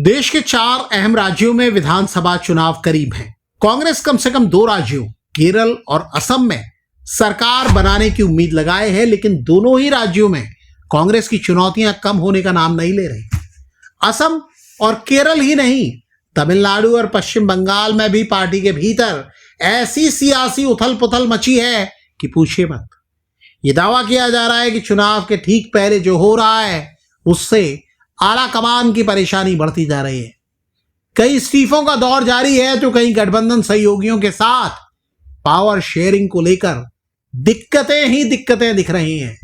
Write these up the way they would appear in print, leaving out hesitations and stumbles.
देश के 4 अहम राज्यों में विधानसभा चुनाव करीब हैं। कांग्रेस कम से कम 2 राज्यों केरल और असम में सरकार बनाने की उम्मीद लगाए है, लेकिन दोनों ही राज्यों में कांग्रेस की चुनौतियां कम होने का नाम नहीं ले रही। असम और केरल ही नहीं, तमिलनाडु और पश्चिम बंगाल में भी पार्टी के भीतर ऐसी सियासी उथल पुथल मची है कि पूछिए मत। ये दावा किया जा रहा है कि चुनाव के ठीक पहले जो हो रहा है उससे आला कमान की परेशानी बढ़ती जा रही है। कई इस्तीफों का दौर जारी है तो कहीं गठबंधन सहयोगियों के साथ पावर शेयरिंग को लेकर दिक्कतें ही दिक्कतें दिख रही हैं।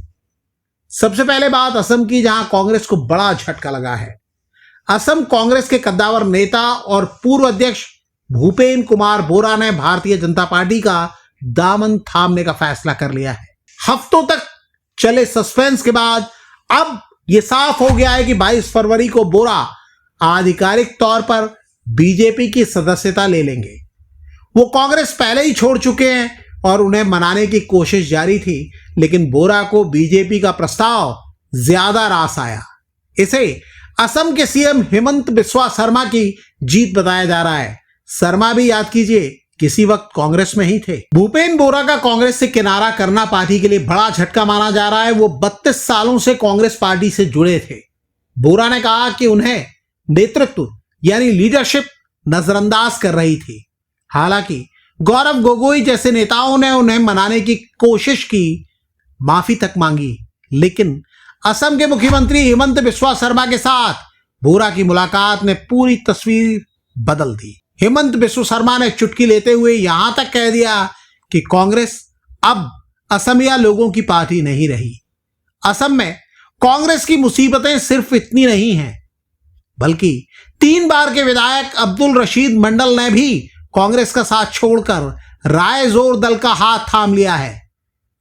सबसे पहले बात असम की, जहां कांग्रेस को बड़ा झटका लगा है। असम कांग्रेस के कद्दावर नेता और पूर्व अध्यक्ष भूपेन कुमार बोरा ने भारतीय जनता पार्टी का दामन थामने का फैसला कर लिया है। हफ्तों तक चले सस्पेंस के बाद अब यह साफ हो गया है कि 22 फरवरी को बोरा आधिकारिक तौर पर बीजेपी की सदस्यता ले लेंगे। वो कांग्रेस पहले ही छोड़ चुके हैं और उन्हें मनाने की कोशिश जारी थी, लेकिन बोरा को बीजेपी का प्रस्ताव ज्यादा रास आया। इसे असम के सीएम हेमंत बिस्वा शर्मा की जीत बताया जा रहा है। शर्मा भी याद कीजिए किसी वक्त कांग्रेस में ही थे। भूपेन बोरा का कांग्रेस से किनारा करना पार्टी के लिए बड़ा झटका माना जा रहा है। वो 32 सालों से कांग्रेस पार्टी से जुड़े थे। बोरा ने कहा कि उन्हें नेतृत्व यानी लीडरशिप नजरअंदाज कर रही थी। हालांकि गौरव गोगोई जैसे नेताओं ने उन्हें मनाने की कोशिश की, माफी तक मांगी, लेकिन असम के मुख्यमंत्री हेमंत बिस्वा शर्मा के साथ बोरा की मुलाकात ने पूरी तस्वीर बदल दी। हेमंत बिस्वा शर्मा ने चुटकी लेते हुए यहां तक कह दिया कि कांग्रेस अब असमिया लोगों की पार्टी नहीं रही। असम में कांग्रेस की मुसीबतें सिर्फ इतनी नहीं हैं, बल्कि 3 बार के विधायक अब्दुल रशीद मंडल ने भी कांग्रेस का साथ छोड़कर राय जोर दल का हाथ थाम लिया है।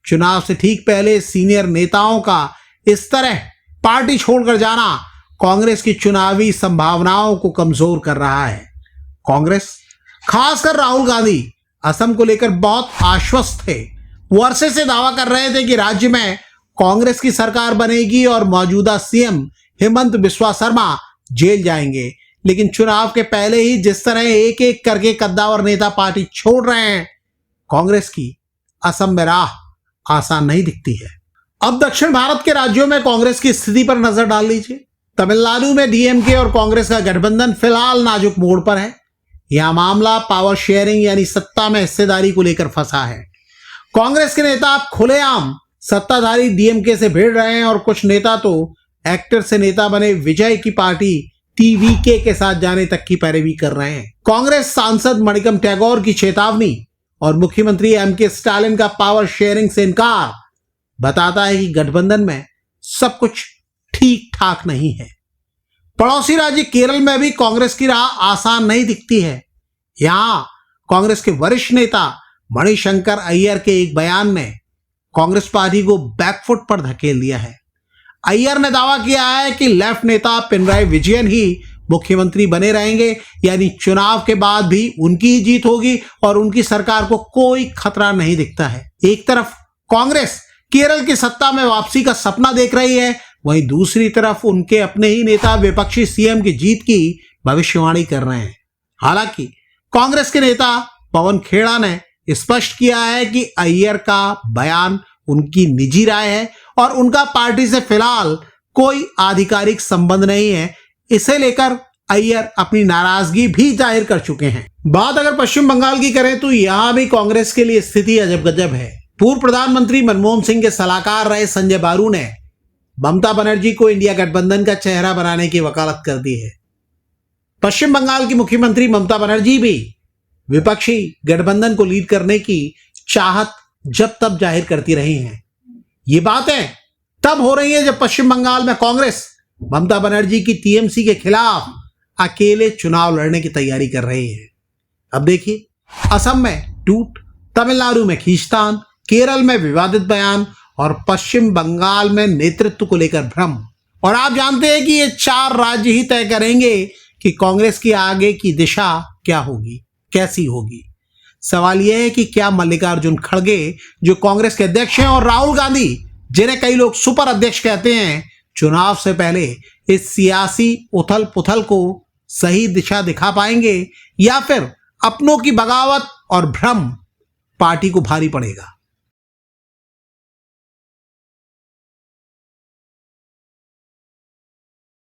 चुनाव से ठीक पहले सीनियर नेताओं का इस तरह पार्टी छोड़कर जाना कांग्रेस की चुनावी संभावनाओं को कमजोर कर रहा है। कांग्रेस, खासकर राहुल गांधी, असम को लेकर बहुत आश्वस्त थे। वो अरसे से दावा कर रहे थे कि राज्य में कांग्रेस की सरकार बनेगी और मौजूदा सीएम हेमंत बिस्वा शर्मा जेल जाएंगे, लेकिन चुनाव के पहले ही जिस तरह एक एक करके कद्दावर नेता पार्टी छोड़ रहे हैं, कांग्रेस की असम में राह आसान नहीं दिखती है। अब दक्षिण भारत के राज्यों में कांग्रेस की स्थिति पर नजर डाल लीजिए। तमिलनाडु में डीएमके और कांग्रेस का गठबंधन फिलहाल नाजुक मोड़ पर है। यह मामला पावर शेयरिंग यानी सत्ता में हिस्सेदारी को लेकर फंसा है। कांग्रेस के नेता खुलेआम सत्ताधारी डीएमके से भिड़ रहे हैं और कुछ नेता तो एक्टर से नेता बने विजय की पार्टी टीवीके के साथ जाने तक की पैरवी कर रहे हैं। कांग्रेस सांसद मणिकम टैगोर की चेतावनी और मुख्यमंत्री एमके स्टालिन का पावर शेयरिंग से इनकार बताता है कि गठबंधन में सब कुछ ठीक ठाक नहीं है। पड़ोसी राज्य केरल में भी कांग्रेस की राह आसान नहीं दिखती है। यहां कांग्रेस के वरिष्ठ नेता मणिशंकर अय्यर के एक बयान ने कांग्रेस पार्टी को बैकफुट पर धकेल दिया है। अय्यर ने दावा किया है कि लेफ्ट नेता पिनराई विजयन ही मुख्यमंत्री बने रहेंगे, यानी चुनाव के बाद भी उनकी ही जीत होगी और उनकी सरकार को कोई खतरा नहीं दिखता है। एक तरफ कांग्रेस केरल की सत्ता में वापसी का सपना देख रही है, वहीं दूसरी तरफ उनके अपने ही नेता विपक्षी सीएम की जीत की भविष्यवाणी कर रहे हैं। हालांकि कांग्रेस के नेता पवन खेड़ा ने स्पष्ट किया है कि अय्यर का बयान उनकी निजी राय है और उनका पार्टी से फिलहाल कोई आधिकारिक संबंध नहीं है। इसे लेकर अय्यर अपनी नाराजगी भी जाहिर कर चुके हैं। बात अगर पश्चिम बंगाल की करें तो यहां भी कांग्रेस के लिए स्थिति अजब गजब है। पूर्व प्रधानमंत्री मनमोहन सिंह के सलाहकार रहे संजय बारू ने ममता बनर्जी को इंडिया गठबंधन का चेहरा बनाने की वकालत कर दी है। पश्चिम बंगाल की मुख्यमंत्री ममता बनर्जी भी विपक्षी गठबंधन को लीड करने की चाहत जब तब जाहिर करती रही हैं। ये बातें तब हो रही है जब पश्चिम बंगाल में कांग्रेस ममता बनर्जी की टीएमसी के खिलाफ अकेले चुनाव लड़ने की तैयारी कर रही है। अब देखिए, असम में टूट, तमिलनाडु में खींचतान, केरल में विवादित बयान और पश्चिम बंगाल में नेतृत्व को लेकर भ्रम। और आप जानते हैं कि ये 4 राज्य ही तय करेंगे कि कांग्रेस की आगे की दिशा क्या होगी, कैसी होगी। सवाल यह है कि क्या मल्लिकार्जुन खड़गे, जो कांग्रेस के अध्यक्ष हैं, और राहुल गांधी, जिन्हें कई लोग सुपर अध्यक्ष कहते हैं, चुनाव से पहले इस सियासी उथल पुथल को सही दिशा दिखा पाएंगे या फिर अपनों की बगावत और भ्रम पार्टी को भारी पड़ेगा।